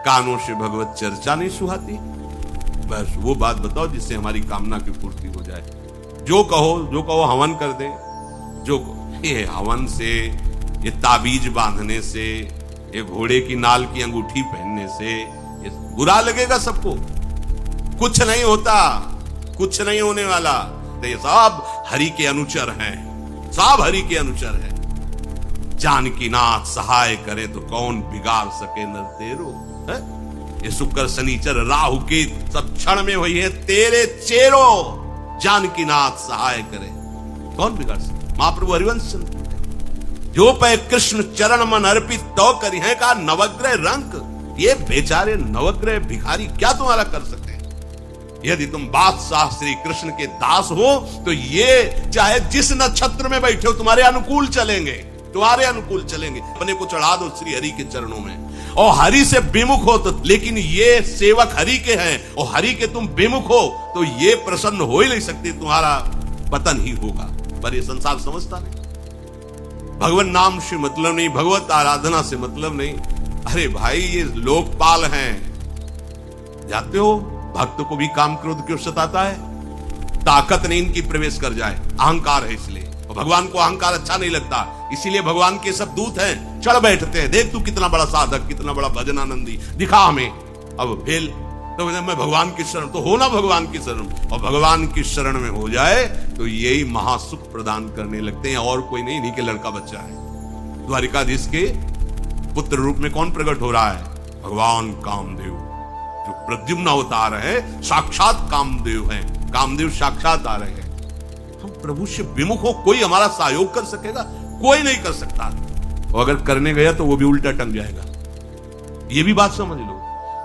कानों से भगवत चर्चा नहीं सुहाती। बस वो बात बताओ जिससे हमारी कामना की पूर्ति हो जाए। जो कहो हवन कर दे। ये हवन से, ये ताबीज बांधने से, ये घोड़े की नाल की अंगूठी पहनने से ये बुरा लगेगा सबको। कुछ नहीं होता, कुछ नहीं होने वाला। तो ये सब हरि के अनुचर हैं, सब हरि के अनुचर हैं। जानकी नाथ सहाय करे तो कौन बिगाड़ सके नर तेरो। ये शुक्र शनिचर राहु के सब क्षण में वही है तेरे चेरो। जानकी नाथ सहाय करे कौन बिगाड़ सके। महाप्रभु हरिवंश जो पे कृष्ण चरण मन अर्पित तो करी है का नवग्रह रंग। ये बेचारे नवग्रह भिखारी क्या तुम्हारा कर सकते हैं। यदि तुम बादशाह श्री कृष्ण के दास हो तो ये चाहे जिस नक्षत्र में बैठे हो तुम्हारे अनुकूल चलेंगे, तुम्हारे अनुकूल चलेंगे। अपने को चढ़ा दो श्री हरि के चरणों में और हरि से विमुख हो तो, लेकिन ये सेवक हरि के हैं और हरि के तुम विमुख हो तो ये प्रसन्न हो ही नहीं सकते, तुम्हारा पतन ही होगा। पर ये संसार समझता नहीं। भगवान नाम से मतलब नहीं, भगवत आराधना से मतलब नहीं। अरे भाई ये लोकपाल हैं, जाते हो भक्त को भी काम क्रोध क्यों सताता है। ताकत नहीं इनकी प्रवेश कर जाए, अहंकार है इसलिए। और भगवान को अहंकार अच्छा नहीं लगता, इसीलिए भगवान के सब दूत हैं चढ़ बैठते हैं। देख तू कितना बड़ा साधक, कितना बड़ा भजनानंदी, दिखा हमें। अब फेल तो मैं भगवान की शरण, तो हो ना भगवान की शरण। और भगवान की शरण में हो जाए तो यही महासुख प्रदान करने लगते हैं, और कोई नहीं। इन्हीं के लड़का बच्चा है। द्वारिकाधीश के पुत्र रूप में कौन प्रकट हो रहा है। भगवान कामदेव, जो प्रद्युम्न अवतार है, साक्षात कामदेव हैं। कामदेव साक्षात आ रहे हैं। हम प्रभु से विमुख हो, कोई हमारा सहयोग कर सकेगा, कोई नहीं कर सकता। और अगर करने गया तो वो भी उल्टा टंग जाएगा। ये भी बात समझ लो।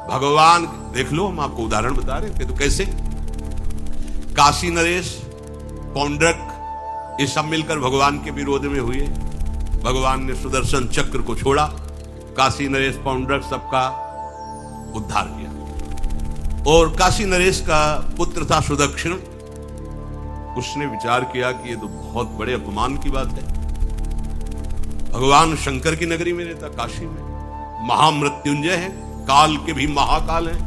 भगवान देख लो, हम आपको उदाहरण बता रहे हैं। तो कैसे काशी नरेश, पौंड्रक, ये सब मिलकर भगवान के विरोध में हुए। भगवान ने सुदर्शन चक्र को छोड़ा, काशी नरेश पौंड्रक सबका उद्धार किया। और काशी नरेश का पुत्र था सुदक्षिण। उसने विचार किया कि ये तो बहुत बड़े अपमान की बात है। भगवान शंकर की नगरी में रहता, काशी में महामृत्युंजय है, काल के भी महाकाल हैं।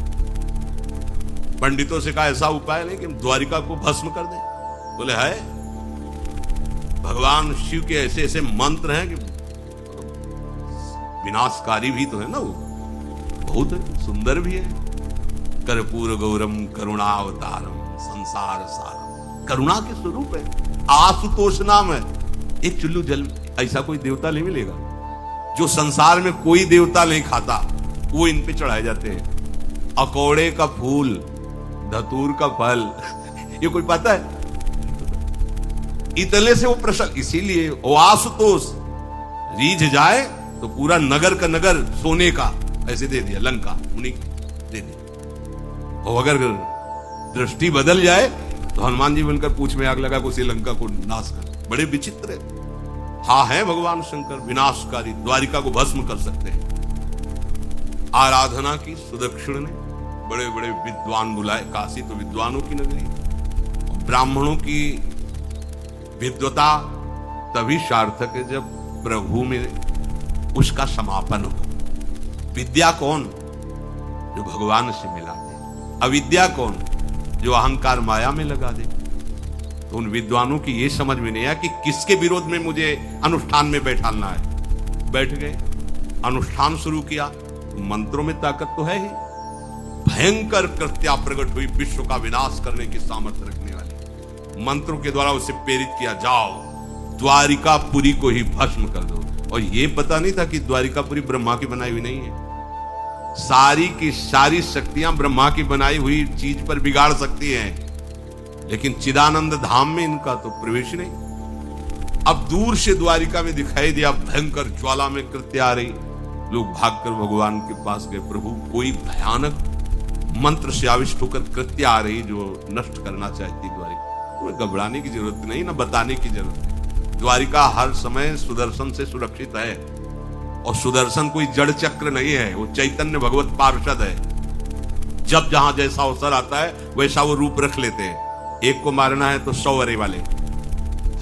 पंडितों से कहा ऐसा उपाय नहीं कि द्वारिका को भस्म कर दें। बोले है, भगवान शिव के ऐसे ऐसे मंत्र हैं कि विनाशकारी भी तो है ना, वो बहुत है, सुंदर भी है। कर्पूर गौरम करुणावतारम संसार सारम, करुणा के स्वरूप है। आशुतोष नाम है। एक चुल्लू जल ऐसा कोई देवता नहीं मिलेगा जो संसार में कोई देवता नहीं खाता, वो इन पे चढ़ाए जाते हैं। अकौड़े का फूल, धतूर का फल, ये कोई पता है। इतने से वो प्रसन्न, इसीलिए वो आशुतोष रीझ जाए तो पूरा नगर का नगर सोने का ऐसे दे दिया, लंका उन्हीं दे दिया। और अगर दृष्टि बदल जाए तो हनुमान जी बनकर पूंछ में आग लगा उसी लंका को नाश कर। बड़े विचित्र है। हाँ है भगवान शंकर विनाशकारी, द्वारिका को भस्म कर सकते हैं। आराधना की सुदक्षिण ने, बड़े बड़े विद्वान बुलाए। काशी तो विद्वानों की नगरी। ब्राह्मणों की विद्वता तभी सार्थक है जब प्रभु में उसका समापन हो। विद्या कौन? जो भगवान से मिला दे। अविद्या कौन? जो अहंकार माया में लगा दे। तो उन विद्वानों की ये समझ में नहीं आया कि किसके विरोध में मुझे अनुष्ठान में बैठाना है। बैठ गए, अनुष्ठान शुरू किया। मंत्रों में ताकत तो है ही। भयंकर कृत्या प्रकट हुई, विश्व का विनाश करने की सामर्थ्य रखने वाली। मंत्रों के द्वारा उसे प्रेरित किया, जाओ द्वारिकापुरी को ही भस्म कर दो। और ये पता नहीं था कि द्वारिकापुरी ब्रह्मा की बनाई हुई नहीं है। सारी की सारी शक्तियां ब्रह्मा की बनाई हुई चीज पर बिगाड़ सकती हैं, लेकिन चिदानंद धाम में इनका तो प्रवेश नहीं। अब दूर से द्वारिका में दिखाई दिया, भयंकर ज्वाला में कृत्य आ रही। लोग भागकर भगवान के पास गए, प्रभु कोई भयानक मंत्र से आविष्ट होकर कृत्य आ रही जो नष्ट करना चाहती द्वारिका। तुम्हें घबराने की जरूरत नहीं, ना बताने की जरूरत नहीं। द्वारिका हर समय सुदर्शन से सुरक्षित है। और सुदर्शन कोई जड़ चक्र नहीं है, वो चैतन्य भगवत पार्षद है। जब जहां जैसा अवसर आता है वैसा वो रूप रख लेते हैं। एक को मारना है तो 100 अरे वाले,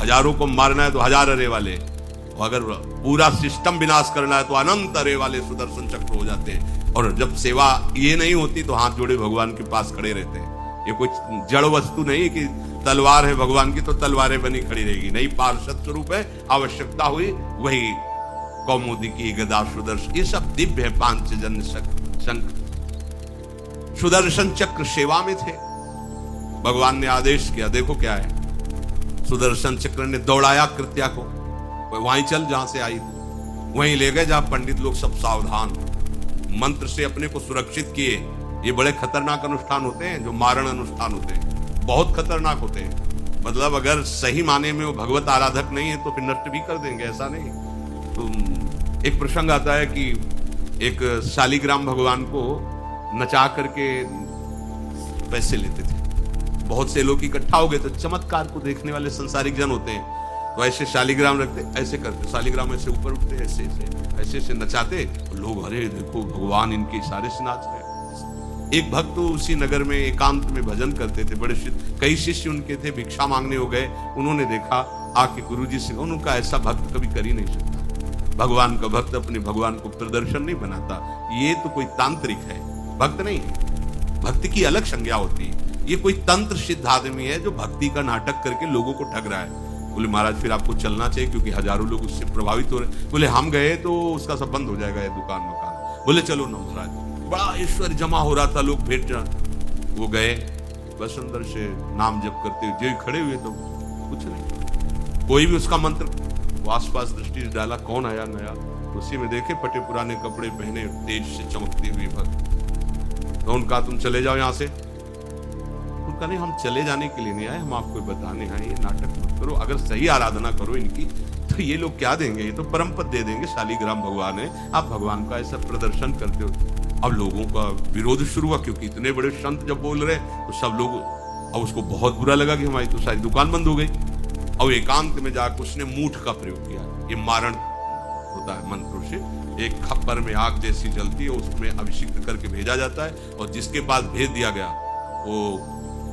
हजारों को मारना है तो 1000 अरे वाले, और अगर पूरा सिस्टम विनाश करना है तो अनंत अरे वाले सुदर्शन चक्र हो जाते हैं। और जब सेवा ये नहीं होती तो हाथ जोड़े भगवान के पास खड़े रहते हैं। ये कोई जड़ वस्तु नहीं कि तलवार है भगवान की तो तलवारें बनी खड़ी रहेगी, नहीं, पार्षद स्वरूप है। आवश्यकता हुई वही कौमुदी की गदा सुदर्शन, ये सब दिव्य है। पांचजन्य शंख सुदर्शन चक्र सेवा में थे। भगवान ने आदेश किया, देखो क्या है, सुदर्शन चक्र ने दौड़ाया कृत्या को, वहीं चल जहां से आई, वहीं ले गए जहां पंडित लोग सब सावधान मंत्र से अपने को सुरक्षित किए। ये बड़े खतरनाक अनुष्ठान होते हैं, जो मारण अनुष्ठान होते हैं, बहुत खतरनाक होते हैं। मतलब अगर सही माने में वो भगवत आराधक नहीं है तो फिर नष्ट भी कर देंगे, ऐसा नहीं। तो एक प्रसंग आता है कि एक शालिग्राम भगवान को नचा करके पैसे लेते थे। बहुत से लोग इकट्ठा हो गए तो चमत्कार को देखने वाले संसारिक जन होते हैं, तो ऐसे शालिग्राम रखते, ऐसे करते, शालिग्राम ऐसे ऊपर उठते, ऐसे ऐसे ऐसे नचाते, लोग अरे देखो भगवान इनके इशारे से नाच रहे। एक भक्त तो उसी नगर में एकांत में भजन करते थे, बड़े कई शिष्य उनके थे, भिक्षा मांगने हो गए, उन्होंने देखा आके गुरुजी से, उनका ऐसा भक्त कभी कर ही नहीं सकता। भगवान का भक्त अपने भगवान को प्रदर्शन नहीं बनाता, ये तो कोई तांत्रिक है, भक्त नहीं है। भक्ति की अलग संज्ञा होती है। ये कोई तंत्र सिद्ध आदमी है जो भक्ति का नाटक करके लोगों को ठग रहा है। बोले महाराज फिर आपको चलना चाहिए क्योंकि हजारों लोग उससे प्रभावित हो रहे। बोले हम गए तो उसका सब बंद हो जाएगा, ये दुकान मकान। बोले चलो ना महाराज, बड़ा ऐश्वर्य जमा हो रहा था, लोग भेंट, वो गए, बस अंदर से नाम जप करते जो खड़े हुए तो कुछ नहीं, कोई भी उसका मंत्र, वो आसपास दृष्टि डाला, कौन आया नया, उसी में देखे फटे पुराने कपड़े पहने, तेज से चमकते हुए भक्त। तो उनका तुम चले जाओ यहाँ से। उनका नहीं, हम चले जाने के लिए नहीं आए, हम आपको बताने आए, ये नाटक मत करो, अगर सही आराधना करो इनकी तो ये लोग क्या देंगे, ये तो परम पद दे देंगे, शालिग्राम भगवान है, आप भगवान का ऐसा प्रदर्शन करते हो। अब लोगों का विरोध शुरू हुआ क्योंकि इतने बड़े संत जब बोल रहे तो सब लोग, अब उसको बहुत बुरा लगा कि हमारी तो सारी दुकान बंद हो गई। और एकांत में जाकर उसने मूठ का प्रयोग किया, ये मारण होता है मंत्रों से। एक खप्पर में आग जैसी जलती है, उसमें अभिषिक्त करके भेजा जाता है, और जिसके पास भेज दिया गया वो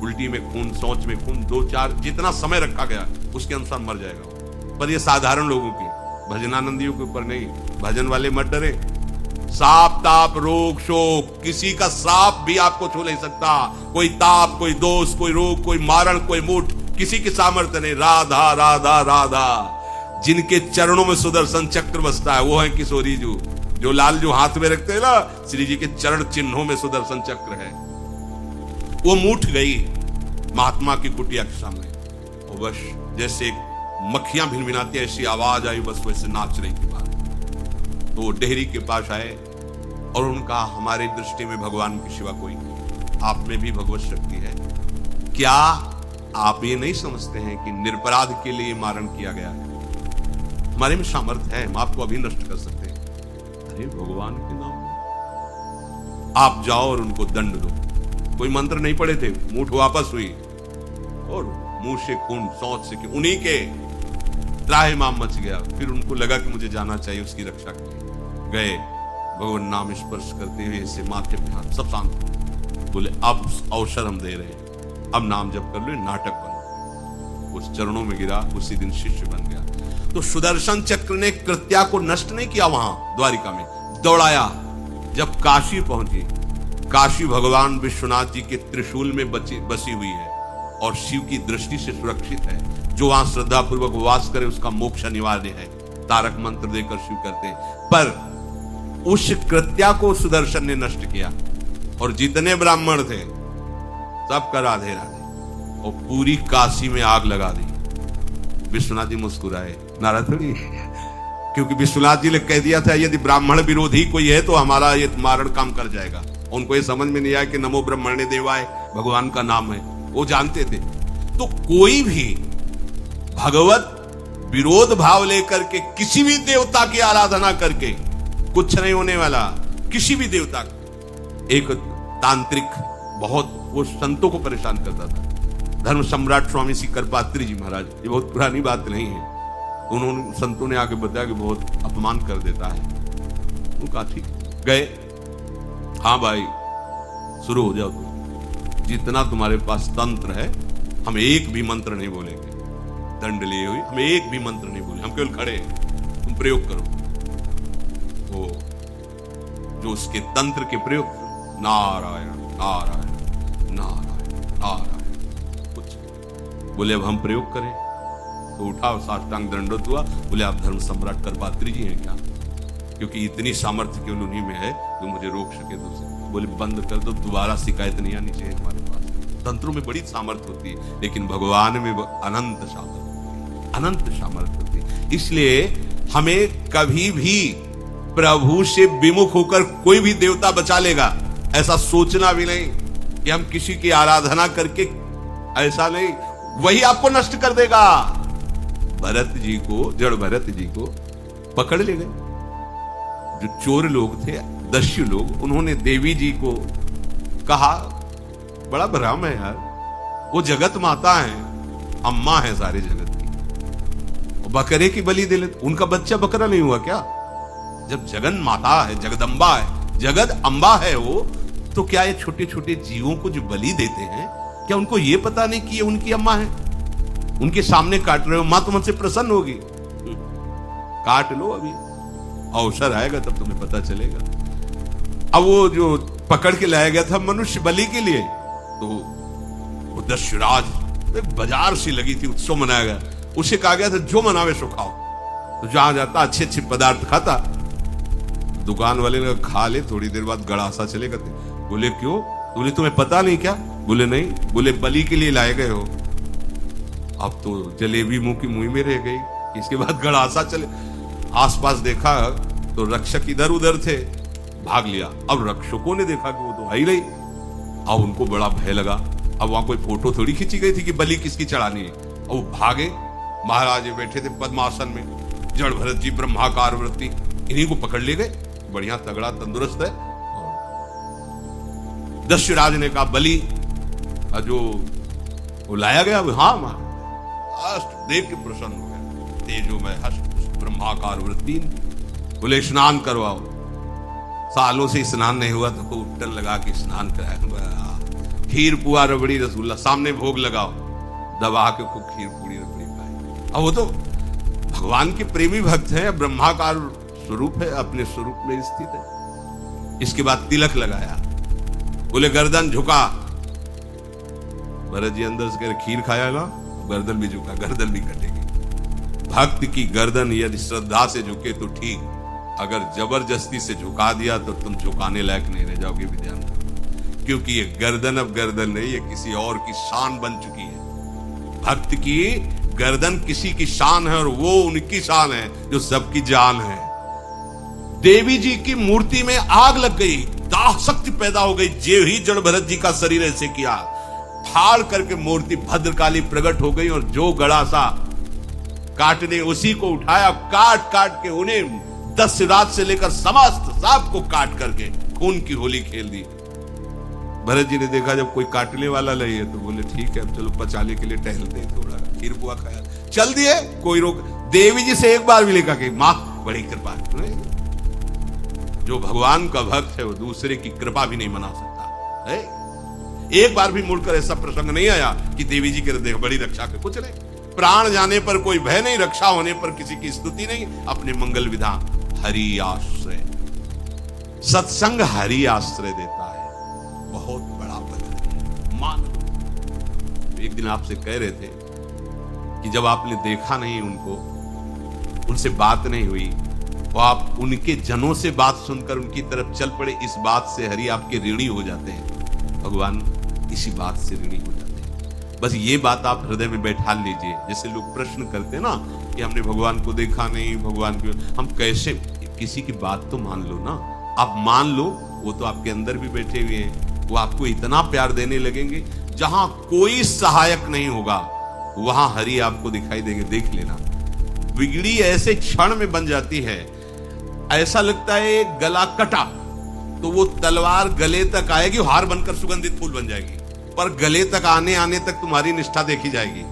उल्टी में खून, सोच में खून, 2-4 जितना समय रखा गया उसके अनुसार मर जाएगा। पर ये साधारण लोगों की, भजनानंदियों के ऊपर नहीं। भजन वाले मत डरे, साप ताप रोग शोक, किसी का सांप भी आपको छू नहीं सकता। कोई ताप, कोई दोष, कोई रोग, कोई मारण, कोई मूठ, किसी की सामर्थ्य नहीं। राधा राधा राधा, जिनके चरणों में सुदर्शन चक्र बसता है वो है किशोरी जी, जो लाल जो हाथ में रखते हैं ना, श्री जी के चरण चिन्हों में सुदर्शन चक्र है। वो मूठ गई महात्मा की कुटिया के सामने, और बस जैसे मक्खियां भिनभिनाती ऐसी आवाज आई, बस वैसे नाच रही थी बाहर। तो वो डेहरी के पास आए और उनका, हमारी दृष्टि में भगवान की सिवा कोई नहीं, आप में भी भगवत शक्ति है, क्या आप ये नहीं समझते हैं कि निरपराध के लिए मारण किया गया है? हमारे में सामर्थ्य है, हम आपको अभी नष्ट कर सकते हैं। अरे भगवान के नाम में आप जाओ और उनको दंड दो। कोई मंत्र नहीं पड़े थे, मूठ वापस हुई और मुंह से खून, सोच से, उन्हीं के त्राहिमाम मच गया। फिर उनको लगा कि मुझे जाना चाहिए उसकी रक्षा के लिए, गए, भगवान नाम स्पर्श करते हुए ऐसे माथे पे हाथ, सब शांत। बोले अब अवसर हम दे रहे हैं, अब नाम जप कर लो, नाटक बनो। उस चरणों में गिरा, उसी दिन शिष्य बन गया। तो सुदर्शन चक्र ने कृत्या को नष्ट नहीं किया, वहां द्वारिका में दौड़ाया। जब काशी पहुंची, काशी भगवान विश्वनाथ जी के त्रिशूल में बसी हुई है और शिव की दृष्टि से सुरक्षित है। जो वहां श्रद्धा पूर्वक वास करे उसका मोक्ष अनिवार्य है, तारक मंत्र देकर शिव करते हैं। पर उस कृत्या को सुदर्शन ने नष्ट किया, और जितने ब्राह्मण थे सबका राधे राधे, और पूरी काशी में आग लगा दी। विश्वनाथ जी मुस्कुराए, नाराज थोड़ी, क्योंकि विश्वनाथ जी ने कह दिया था यदि ब्राह्मण विरोधी कोई है तो हमारा ये मारण काम कर जाएगा। उनको ये समझ में नहीं आया कि नमो ब्रह्मण्य देवाय भगवान का नाम है, वो जानते थे। तो कोई भी भगवत विरोध भाव लेकर के किसी भी देवता की आराधना करके कुछ नहीं होने वाला, किसी भी देवता। एक तांत्रिक बहुत वो संतों को परेशान करता था, धर्म सम्राट स्वामी श्री करपात्री जी महाराज, ये बहुत पुरानी बात नहीं है। उन्होंने, संतों ने आके बताया कि बहुत अपमान कर देता है। उनका ठीक, गए, हाँ भाई शुरू हो जाओ तुम, जितना तुम्हारे पास तंत्र है, हम एक भी मंत्र नहीं बोलेंगे। दंड लिए हुए हम एक भी मंत्र नहीं बोले, हम केवल खड़े हैं, तुम प्रयोग करो। वो जो उसके तंत्र के प्रयोग, नारायण नारायण नारायण नारायण। कुछ बोले अब हम प्रयोग करें, तो उठा, साष्टांग दंडवत हुआ, बोले आप धर्म सम्राट करपात्री जी हैं क्या? क्योंकि इतनी सामर्थ्य केवल उन्हीं में है जो मुझे रोक सके तुझसे। बोले बंद कर दो, दोबारा शिकायत नहीं आनी चाहिए हमारे पास। तंत्रों में बड़ी सामर्थ्य होती है, लेकिन भगवान में अनंत सामर्थ्य, अनंत सामर्थ्य होती है। इसलिए हमें कभी भी प्रभु से विमुख होकर कोई भी देवता बचा लेगा, ऐसा सोचना भी नहीं कि हम किसी की आराधना करके, ऐसा नहीं, वही आपको नष्ट कर देगा। भरत जी को, जड़ भरत जी को पकड़ ले गए जो चोर लोग थे, दस्यु लोग। उन्होंने देवी जी को कहा, बड़ा भ्रम है यार, वो जगत माता है, अम्मा है सारे जगत की, बकरे की बलि दे लेते। उनका बच्चा बकरा नहीं हुआ क्या? जब जगन माता है, जगदम्बा है, जगत अम्बा है वो, तो क्या ये छोटे छोटे जीवों को जो बलि देते हैं, क्या उनको ये पता नहीं कि ये उनकी अम्मा है? उनके सामने काट रहे हो, मां तुमसे प्रसन्न होगी, काट लो, अभी अवसर आएगा तब तुम्हें पता चलेगा। अब वो जो पकड़ के लाया गया था मनुष्य बलि के लिए, तो वो दस्युराज, बाजार सी लगी थी, उत्सव मनाया गया, उसे कहा गया था जो मनावे सो खाओ। तो जहां जाता अच्छे अच्छे पदार्थ खाता, दुकान वाले ने खा ले, थोड़ी देर बाद गड़ासा चलेगा। बोले क्यों? बोले तुम्हें पता नहीं क्या? बोले नहीं। बोले बलि के लिए लाए गए हो। अब तो जलेबी मुंह की मुंह में रह गई। इसके बाद गड़ासा चले, आसपास देखा तो रक्षक इधर उधर थे, भाग लिया। अब रक्षकों ने देखा कि वो तो है ही नहीं। अब उनको बड़ा भय लगा। अब वहां कोई फोटो थोड़ी खींची गई थी कि बलि किसकी चढ़ानी है। अब वो भागे, महाराज बैठे थे पद्मासन में, जड़ भरत जी ब्रह्माकार वृत्ति, इन्हीं को पकड़ ले गए। बढ़िया तगड़ा तंदुरुस्त है। दस्युराज ने कहा बलि जो वो लाया गया, हाँ हस्त देख के प्रसन्न हो गया, तेजो में हस्त ब्रह्माकार वृत्ति। बोले स्नान करवाओ। सालों से स्नान नहीं हुआ तो उट्टन लगा के स्नान कराया। खीर पुआ रबड़ी रसगुल्ला सामने भोग लगाओ, दबा के खूब खीर पूरी रबड़ी खाए। अब वो तो भगवान के प्रेमी भक्त हैं, ब्रह्माकार स्वरूप है, अपने स्वरूप में स्थित है। इसके बाद तिलक लगाया। बोले गर्दन झुका। भरत जी अंदर से खीर खाया ना, गर्दन भी झुका, गर्दन भी कटेगी। भक्त की गर्दन यदि श्रद्धा से झुके तो ठीक, अगर जबरदस्ती से झुका दिया तो तुम झुकाने लायक नहीं रह जाओगे विद्यान, क्योंकि ये गर्दन अब गर्दन नहीं, ये किसी और की शान बन चुकी है। भक्त की गर्दन किसी की शान है और वो उनकी शान है जो सबकी जान है। देवी जी की मूर्ति में आग लग गई, दाह शक्ति पैदा हो गई। जे ही जड़ भरत जी का शरीर ऐसे किया, फाड़ करके मूर्ति भद्रकाली प्रकट हो गई और जो गड़ासा काटने उसी को उठाया, काट काट के उन्हें दस्युराज से लेकर समस्त सांप को काट करके खून की होली खेल दी। भरत जी ने देखा जब कोई काटने वाला नहीं है तो बोले ठीक है अब चलो पचाने के लिए टहलते हैं, थोड़ा खीर पुआ खाया, चल दिए, कोई रोक। देवी जी से एक बार भी लिखा कि मां बड़ी कृपा। जो भगवान का भक्त है वो दूसरे की कृपा भी नहीं मना सकता है। एक बार भी मुड़कर ऐसा प्रसंग नहीं आया कि देवी जी के देख बड़ी रक्षा के कुछ नहीं। प्राण जाने पर कोई भय नहीं, रक्षा होने पर किसी की स्तुति नहीं। अपने मंगल विधान हरि आश्रय, सत्संग हरि आश्रय देता है, बहुत बड़ा बल है। मान लो एक दिन आपसे कह रहे थे कि जब आपने देखा नहीं उनको, उनसे बात नहीं हुई, तो आप उनके जनों से बात सुनकर उनकी तरफ चल पड़े, इस बात से हरि आपके ऋणी हो जाते हैं। भगवान इसी बात से ऋणी हो जाते हैं। बस ये बात आप हृदय में बैठा लीजिए। जैसे लोग प्रश्न करते हैं ना कि हमने भगवान को देखा नहीं, भगवान को हम कैसे, किसी की बात तो मान लो ना। आप मान लो, वो तो आपके अंदर भी बैठे हुए हैं, वो आपको इतना प्यार देने लगेंगे, जहां कोई सहायक नहीं होगा वहां हरि आपको दिखाई देंगे। देख लेना, बिगड़ी ऐसे क्षण में बन जाती है, ऐसा लगता है गला कटा तो वो तलवार गले तक आएगी, हार बनकर सुगंधित फूल बन जाएगी, पर गले तक आने आने तक तुम्हारी निष्ठा देखी जाएगी।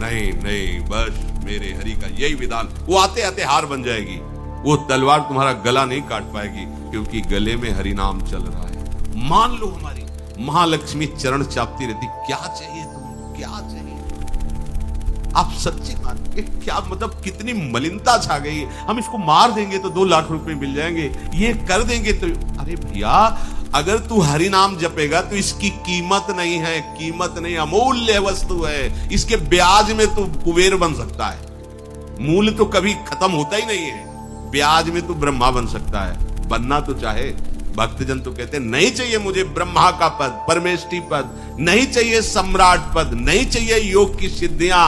नहीं नहीं, बस मेरे हरि का यही विधान, वो आते आते हार बन जाएगी। वो तलवार तुम्हारा गला नहीं काट पाएगी, क्योंकि गले में हरि नाम चल रहा है। मान लो हमारी महालक्ष्मी चरण चापती रहती, क्या चाहिए तुम्हें, क्या चाहिए। आप सच्ची मान के क्या मतलब कितनी मलिनता छा गई। हम इसको मार देंगे तो 2 लाख रुपए मिल जाएंगे, ये कर देंगे तो। अरे भैया, अगर तू हरि नाम जपेगा तो इसकी कीमत नहीं है, कीमत नहीं, अमूल्य वस्तु है। इसके ब्याज में तू कुबेर बन सकता है। मूल्य तो कभी खत्म होता ही नहीं है, ब्याज में तू ब्रह्मा बन सकता है। बनना तो चाहे। भक्तजन तो कहते हैं नहीं चाहिए मुझे ब्रह्मा का पद, परमेष्ठी पद, नहीं चाहिए सम्राट पद, नहीं चाहिए योग की सिद्धियां,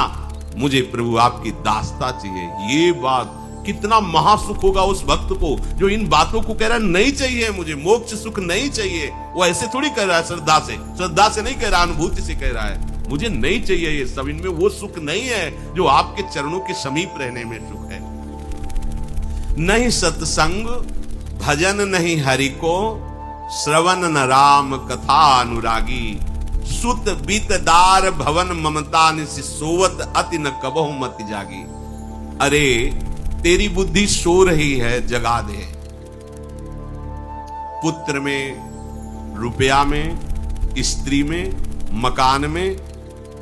मुझे प्रभु आपकी दास्ता चाहिए। ये बात कितना महासुख होगा उस भक्त को जो इन बातों को कह रहा है नहीं चाहिए मुझे, मोक्ष सुख नहीं चाहिए। वो ऐसे थोड़ी कह रहा है, श्रद्धा से नहीं कह रहा, अनुभूति से कह रहा है मुझे नहीं चाहिए ये सब। इनमें वो सुख नहीं है जो आपके चरणों के समीप रहने में सुख है। नहीं सत्संग भजन नहीं हरि को, श्रवण न राम कथा अनुरागी। सुत बीतदार भवन ममता निसि सोवत अति न कबहु मत जागी। अरे तेरी बुद्धि सो रही है, जगा दे। पुत्र में, रुपया में, स्त्री में, मकान में,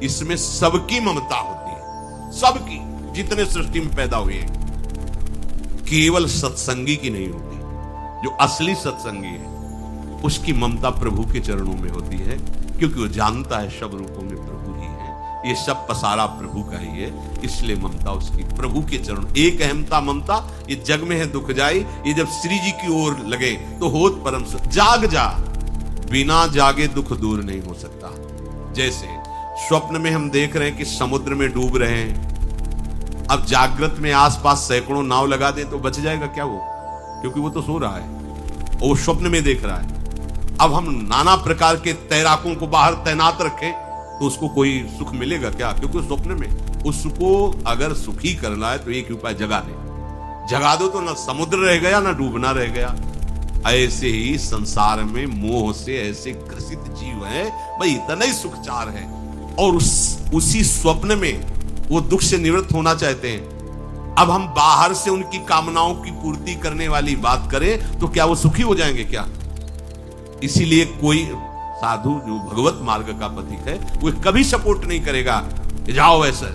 इसमें सबकी ममता होती है, सबकी, जितने सृष्टि में पैदा हुए हैं। केवल सत्संगी की नहीं होती। जो असली सत्संगी है उसकी ममता प्रभु के चरणों में होती है, क्योंकि वो जानता है सब रूपों में प्रभु ही है, ये सब पसारा प्रभु का ही है, इसलिए ममता उसकी प्रभु के चरण। एक अहमता ममता ये जग में है दुख जाई, ये जब श्री जी की ओर लगे तो होत परम सुख। जाग जा, बिना जागे दुख दूर नहीं हो सकता। जैसे स्वप्न में हम देख रहे हैं कि समुद्र में डूब रहे हैं, अब जागृत में आसपास सैकड़ों नाव लगा दें तो बच जाएगा क्या वो? क्योंकि वो तो सो रहा है और वो स्वप्न में देख रहा है। अब हम नाना प्रकार के तैराकों को बाहर तैनात रखें तो उसको कोई सुख मिलेगा क्या? क्योंकि स्वप्न में उसको अगर सुखी करना है तो एक उपाय, जगा दे। जगा दो तो ना समुद्र रह गया ना डूबना रह गया। ऐसे ही संसार में मोह से ऐसे ग्रसित जीव है, भाई इतना ही सुख चार है, और उसी स्वप्न में वो दुख से निवृत्त होना चाहते हैं। अब हम बाहर से उनकी कामनाओं की पूर्ति करने वाली बात करें तो क्या वो सुखी हो जाएंगे क्या? इसीलिए कोई साधु जो भगवत मार्ग का पथिक है वो कभी सपोर्ट नहीं करेगा जाओ ऐसा।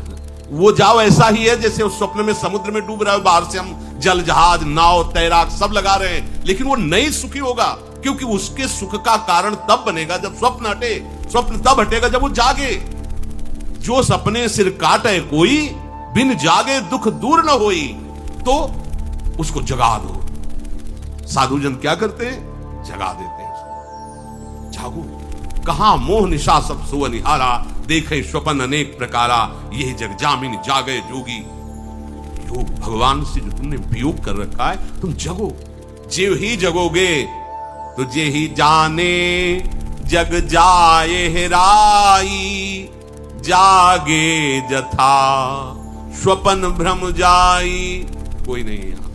वो जाओ ऐसा ही है जैसे उस स्वप्न में समुद्र में डूब रहा है, बाहर से हम जल जहाज नाव तैराक सब लगा रहे हैं, लेकिन वो नहीं सुखी होगा, क्योंकि उसके सुख का कारण तब बनेगा जब स्वप्न हटे। स्वप्न तब हटेगा जब वो जागे। जो सपने सिर काटे कोई, बिन जागे दुख दूर न होई, तो उसको जगा दो। साधुजन क्या करते हैं? जगा देते हैं उसको। जागो, कहां मोह निशा सब सो निहारा, देखे स्वपन अनेक प्रकारा, यही जग जामिन जागे जोगी। योग भगवान से जो तुमने वियोग कर रखा है, तुम जगो। जे ही जगोगे तो जे ही जाने जग जाए हेराई, जागे जथा स्वपन भ्रम जाई। कोई नहीं यहां।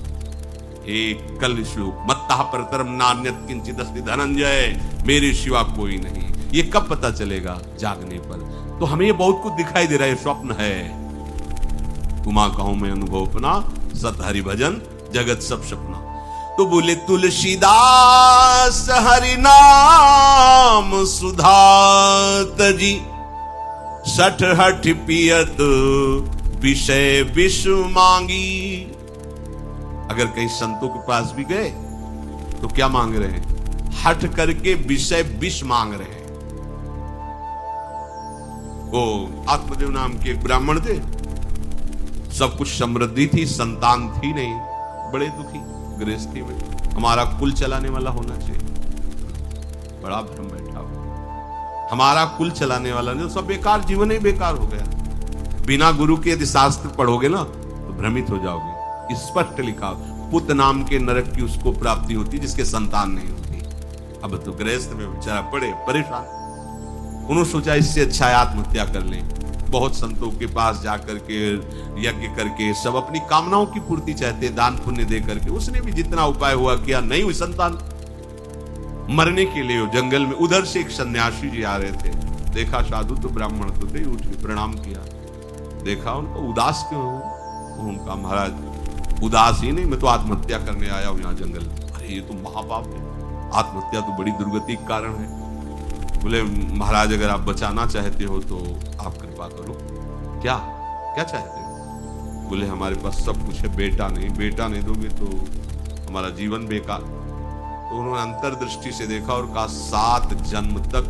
एक कल श्लोक, मत्तः परतरम नान्यत किंचित् अस्ति धनंजय, मेरे सिवा कोई नहीं। ये कब पता चलेगा? जागने पर। तो हमें ये बहुत कुछ दिखाई दे रहा है, स्वप्न है। तुमा कहूं मैं अनुभव अपना, सत हरि भजन जगत सब सपना। तो बोले तुलसीदास हरि नाम सुधा तजी, सठ हठ पियत विषय विष मांगी। अगर कहीं संतों के पास भी गए तो क्या मांग रहे हैं? हठ करके विषय विष मांग रहे हैं। वो आत्मदेव नाम के एक ब्राह्मण थे, सब कुछ समृद्धि थी, संतान थी नहीं, बड़े दुखी गृहस्थी में। हमारा कुल चलाने वाला होना चाहिए, बड़ा भ्रम बैठा हुआ। हमारा कुल चलाने वाला नहीं, सब बेकार, जीवन ही बेकार हो गया। बिना गुरु के यदि शास्त्र पढ़ोगे ना तो भ्रमित हो जाओगे। स्पष्ट लिखा, पुत नाम के नरक की उसको प्राप्ति होती जिसके संतान नहीं होती। अब तो गृहस्थ में बेचारा पड़े परेशान। उन्होंने सोचा इससे अच्छा है आत्महत्या कर लें। बहुत संतों के पास जाकर के यज्ञ करके सब अपनी कामनाओं की पूर्ति चाहते, दान पुण्य दे करके। उसने भी जितना उपाय हुआ किया, नहीं हुई संतान। मरने के लिए जंगल में उधर से एक सन्यासी जी आ रहे थे, देखा साधु तो ब्राह्मण तो थे, उठ के प्रणाम किया। देखा उनको उदास क्यों हो? उनका महाराज उदास ही नहीं, मैं तो आत्महत्या करने आया हूं यहाँ जंगल में। अरे ये तो महापाप है, आत्महत्या तो बड़ी दुर्गति का कारण है। बोले महाराज अगर आप बचाना चाहते हो तो आप कृपा करो। क्या क्या चाहते हो? बोले हमारे पास सब कुछ है, बेटा नहीं दोगे तो हमारा जीवन बेकार। तो उन्होंने अंतर्दृष्टि से देखा और कहा 7 जन्म तक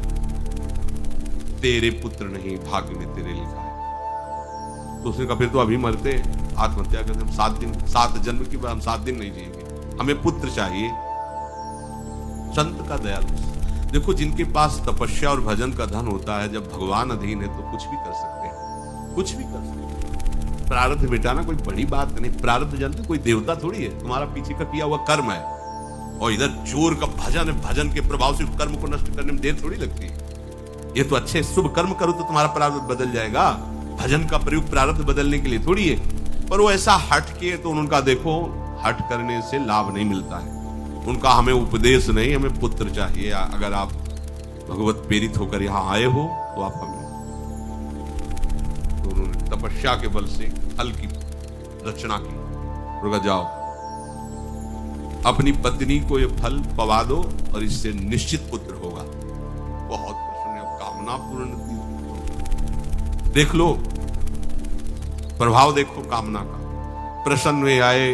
तेरे पुत्र नहीं भाग्य में तेरे लिखा है। तो उसने कहा फिर तो अभी मरते, आत्महत्या करते हम 7 जन्म की बात, हम 7 दिन नहीं जिएंगे, हमें पुत्र चाहिए। संत का दयालु। देखो जिनके पास तपस्या और भजन का धन होता है, जब भगवान अधीन है तो कुछ भी कर सकते हैं, कुछ भी कर सकते हैं। प्रारब्ध मिटाना कोई बड़ी बात नहीं। प्रारब्ध जानते कोई देवता थोड़ी है, तुम्हारा पीछे का किया हुआ कर्म है। और इधर जोर का भजन है, भजन के प्रभाव से कर्म को नष्ट करने में देर थोड़ी लगती है। ये तो अच्छे शुभ कर्म करो तो तुम्हारा प्रारब्ध बदल जाएगा। भजन का प्रयोग प्रारब्ध बदलने के लिए थोड़ी है। पर वो ऐसा हट के, तो उनका देखो हट करने से लाभ नहीं मिलता है। उनका हमें उपदेश नहीं, हमें पुत्र चाहिए। अगर आप भगवत प्रेरित होकर यहाँ आए हो तो आप हमें। तो उन्होंने तपस्या के बल से फल की रचना की। उनका जाओ अपनी पत्नी को ये फल पवा दो और इससे निश्चित पुत्र होगा। बहुत प्रसन्न, कामना पूर्ण। देख लो प्रभाव, देखो कामना का। प्रसन्न हुए आए।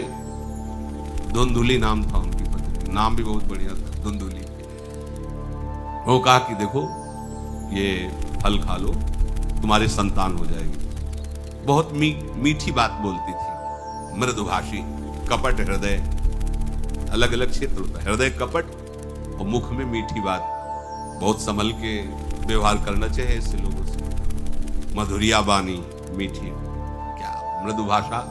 धुंधुली नाम था उनकी पत्नी, नाम भी बहुत बढ़िया था, धुंधुली। वो कहा कि देखो ये फल खा लो, तुम्हारे संतान हो जाएगी। बहुत मीठी बात बोलती थी, मृदुभाषी, कपट हृदय। अलग अलग क्षेत्र होता है, हृदय कपट और मुख में मीठी बात। बहुत संभल के व्यवहार करना चाहिए ऐसे लोगों से। मधुरिया बानी, मीठी, क्या मृदु भाषा।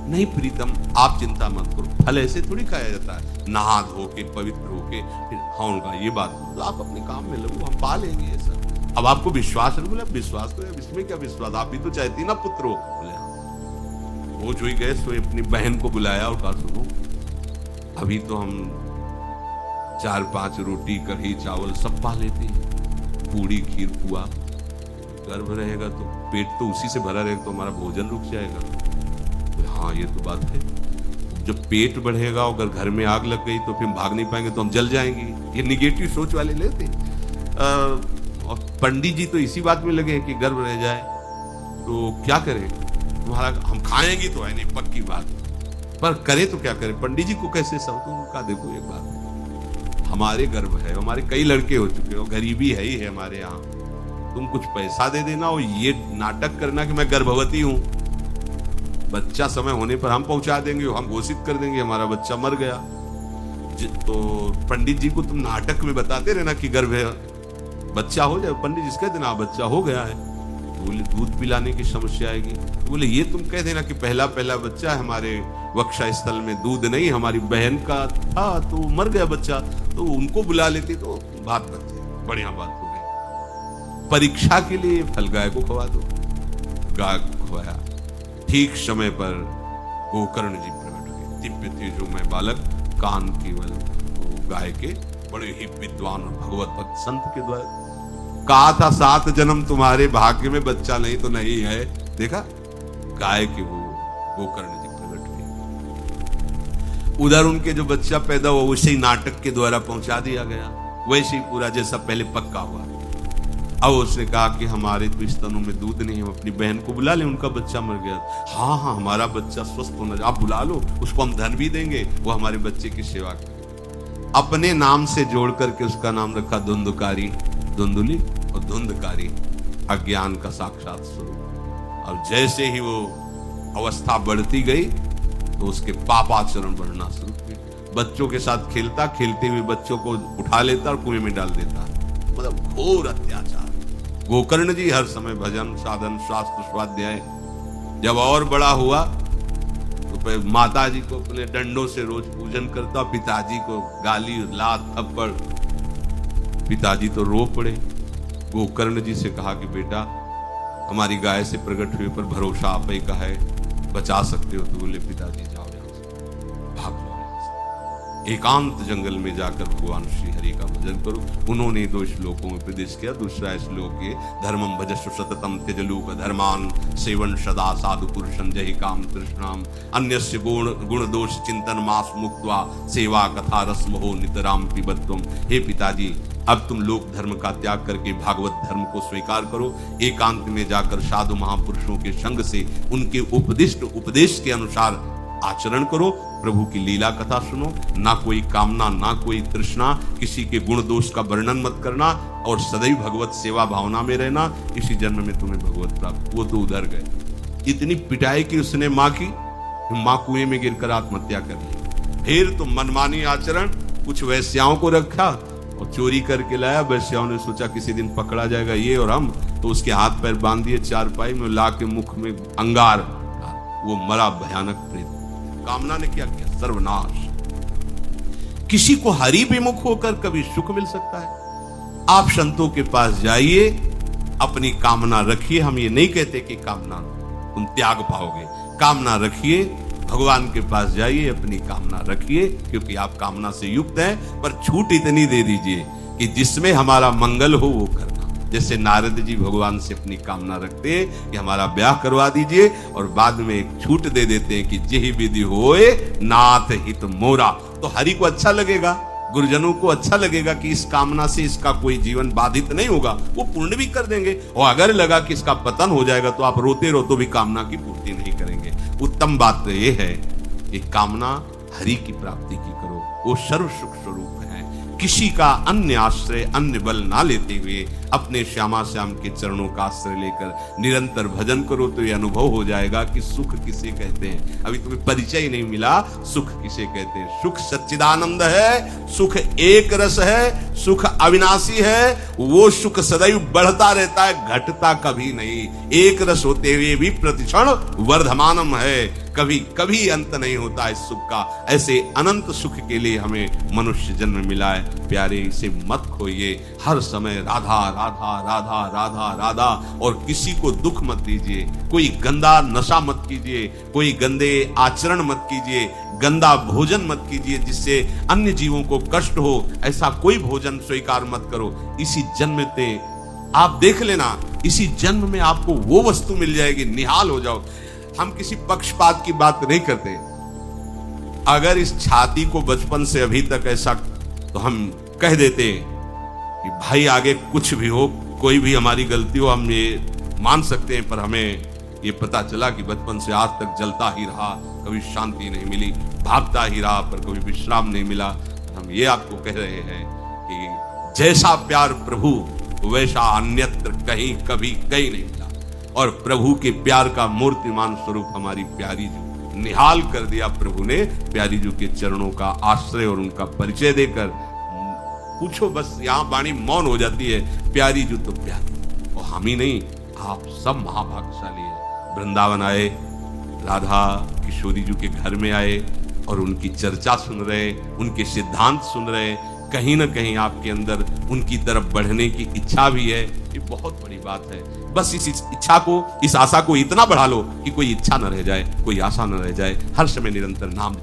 नहीं प्रीतम, आप चिंता मत करो, फल ऐसे थोड़ी खाया जाता है, नहा धो के पवित्र होके फिर। हाँ उनका ये बात, तो आप अपने काम में लगो, हम पा लेंगे ये सब। अब आपको विश्वास है? बोले विश्वास तो है, इसमें क्या विश्वास, आप भी तो चाहती ना पुत्र हो। बोले हाँ। वो जो ही गए सो अपनी बहन को बुलाया और कहा सुनो अभी तो हम 4-5 रोटी कढ़ी चावल सब पा लेते हैं, पूरी खीर पुआ। गर्भ रहेगा तो पेट तो उसी से भरा रहेगा, तो हमारा भोजन रुक जाएगा। हाँ ये तो बात है, जब पेट बढ़ेगा अगर घर में आग लग गई तो फिर भाग नहीं पाएंगे, तो हम जल जाएंगे। ये निगेटिव सोच वाले लेते। और पंडित जी तो इसी बात में लगे कि गर्भ रह जाए तो क्या करें, तुम्हारा हम खाएंगे तो है नहीं, पक्की बात, पर करें तो क्या करें। पंडित जी को कैसे सब, उनका देखो एक बात, हमारे गर्भ है, हमारे कई लड़के हो चुके हो, गरीबी है ही है हमारे यहाँ, तुम कुछ पैसा दे देना और ये नाटक करना कि मैं गर्भवती हूं। बच्चा समय होने पर हम पहुंचा देंगे, हम घोषित कर देंगे हमारा बच्चा मर गया। तो पंडित जी को तुम नाटक में बताते रहना कि गर्भ है, बच्चा हो जाए। पंडित जी कह देना बच्चा हो गया है। बोले दूध पिलाने की समस्या आएगी। बोले ये तुम कह देना कि पहला बच्चा है हमारे वक्षा स्थल में, दूध नहीं, हमारी बहन का था तो मर गया बच्चा, तो उनको बुला लेती तो बात बनती, बढ़िया बात हो गई। परीक्षा के लिए फल गाय को खवा दो, गाय को खवाया। ठीक समय पर गोकर्ण जी प्रकट हुए, दिव्य तेजोमय बालक, कान केवल गाय के, बड़े ही विद्वान और भगवत भक्त संत के द्वारा। कहा था 7 जन्म तुम्हारे भाग्य में, बच्चा नहीं तो नहीं है। देखा गाय के वो गोकर्ण जी प्रकट हुए। उधर उनके जो बच्चा पैदा हुआ वैसे ही नाटक के द्वारा पहुंचा दिया गया, वैसे ही पूरा जैसा पहले पक्का हुआ। अब उसने कहा कि हमारे तो स्तनों में दूध नहीं है, हम अपनी बहन को बुला लें, उनका बच्चा मर गया। हाँ हाँ हमारा बच्चा स्वस्थ होना, आप बुला लो, उसको हम धन भी देंगे, वो हमारे बच्चे की सेवा करे। अपने नाम से जोड़ करके उसका नाम रखा धुंधकारी, धुंधुली और धुंधकारी, अज्ञान का साक्षात स्वरूप। और जैसे ही वो अवस्था बढ़ती गई तो उसके पापाचरण बढ़ना शुरू हुए। बच्चों के साथ खेलता, खेलते हुए बच्चों को उठा लेता और कुएं में डाल देता। मतलब घोर अत्याचार। गोकर्ण जी हर समय भजन साधन शास्त्र स्वाध्याय। जब और बड़ा हुआ तो माता जी को अपने डंडों से रोज पूजन करता, पिताजी को गाली लात थप्पड़। पिताजी तो रो पड़े। गोकर्ण जी से कहा कि बेटा हमारी गाय से प्रकट हुए पर भरोसा आप ही का है, बचा सकते हो। तो बोले पिताजी जाओ यहां से, भाग लो यहां से, एकांत जंगल में जाकर भगवान श्री हरि का भजन करो। उन्होंने 2 श्लोकों में उपदेश किया। दूसरा श्लोक ये, धर्मम भजस्व सततम त्यजलोक धर्मान सेवन सदा साधु पुरुषं जहि काम तृष्णाम अन्यस्य गुण दोष चिंतन मास मुक्त्वा सेवा कथा रस मोह नितराम पिबत्वम। हे पिताजी अब तुम लोक धर्म का त्याग करके भागवत धर्म को स्वीकार करो, एकांत में जाकर साधु महापुरुषों के संग से उनके उपदिष्ट उपदेश के अनुसार आचरण करो, प्रभु की लीला कथा सुनो, ना कोई कामना ना कोई तृष्णा, किसी के गुण दोष का वर्णन मत करना और सदैव भगवत सेवा भावना में रहना। इसी जन्म में तुम्हें भगवत प्राप्त। वो तो उधर गए, इतनी पिटाई की उसने माँ की, माँ कुएं में गिरकर आत्महत्या कर ली। फिर तो मनमानी आचरण, कुछ वैश्याओं को रखा और चोरी करके लाया। वैश्याओं ने सोचा किसी दिन पकड़ा जाएगा ये और हम, तो उसके हाथ पैर बांध दिए चारपाई में, ला के मुख में अंगार, वो मरा भयानक प्रेत। कामना ने क्या किया? सर्वनाश। किसी को हरि विमुख होकर कभी सुख मिल सकता है? आप संतों के पास जाइए, अपनी कामना रखिए। हम ये नहीं कहते कि कामना तुम त्याग पाओगे, कामना रखिए, भगवान के पास जाइए, अपनी कामना रखिए, क्योंकि आप कामना से युक्त हैं। पर छूट इतनी दे दीजिए कि जिसमें हमारा मंगल हो वो करना। जैसे नारद जी भगवान से अपनी कामना रखते हैं कि हमारा ब्याह करवा दीजिए, और बाद में एक छूट दे देते हैं कि जेहि विधि होए नाथ हित मोरा। तो हरि को अच्छा लगेगा, गुरुजनों को अच्छा लगेगा कि इस कामना से इसका कोई जीवन बाधित नहीं होगा, वो पूर्ण भी कर देंगे। और अगर लगा कि इसका पतन हो जाएगा तो आप रोते रहो तो भी कामना की पूर्ति नहीं करेंगे। उत्तम बात तो ये है कि कामना हरि की प्राप्ति की करो, वो सर्व सुख स्वरूप है। किसी का अन्य आश्रय अन्य बल ना लेते हुए अपने श्यामा श्याम के चरणों का आश्रय लेकर निरंतर भजन करो तो ये अनुभव हो जाएगा कि सुख किसे कहते हैं। अभी तुम्हें परिचय ही नहीं मिला, सुख किसे कहते हैं। सुख सच्चिदानंद है, सुख एक रस है, सुख अविनाशी है। वो सुख सदैव बढ़ता रहता है, घटता कभी नहीं। एक रस होते हुए भी प्रतिक्षण वर्धमानम है, कभी कभी अंत नहीं होता इस सुख का। ऐसे अनंत सुख के लिए हमें मनुष्य जन्म मिला है। प्यारे, इसे मत खोइए, हर समय राधा राधा राधा राधा राधा, और किसी को दुख मत दीजिए। कोई गंदा नशा मत कीजिए, कोई गंदे आचरण मत कीजिए, गंदा भोजन मत कीजिए जिससे अन्य जीवों को कष्ट हो। ऐसा कोई भोजन स्वीकार मत करो। इसी जन्म में आप देख लेना, इसी जन्म में आपको वो वस्तु मिल जाएगी, निहाल हो जाओ। हम किसी पक्षपात की बात नहीं करते। अगर इस छाती को बचपन से अभी तक ऐसा, तो हम कह देते कि भाई आगे कुछ भी हो, कोई भी हमारी गलती हो, हम ये मान सकते हैं। पर हमें ये पता चला कि बचपन से आज तक जलता ही रहा, कभी शांति नहीं मिली, भागता ही रहा, पर कभी विश्राम नहीं मिला। हम ये आपको कह रहे हैं कि जैसा प्यार प्रभु वैसा अन्यत्र कहीं कभी कहीं नहीं मिला। और प्रभु के प्यार का मूर्तिमान स्वरूप हमारी प्यारी जू, निहाल कर दिया प्रभु ने प्यारी जू के चरणों का आश्रय और उनका परिचय देकर। पूछो बस, यहाँ वाणी मौन हो जाती है। प्यारी जू तो प्यारी, और हम ही नहीं, आप सब महाभाग्यशाली है। वृंदावन आए, राधा किशोरी जू के घर में आए और उनकी चर्चा सुन रहे, उनके सिद्धांत सुन रहे। कहीं ना कहीं आपके अंदर उनकी तरफ बढ़ने की इच्छा भी है। ये बहुत बड़ी बात है। बस इस इच्छा को, इस आशा को इतना बढ़ा लो कि कोई इच्छा न रह जाए, कोई आशा न रह जाए। हर समय निरंतर नाम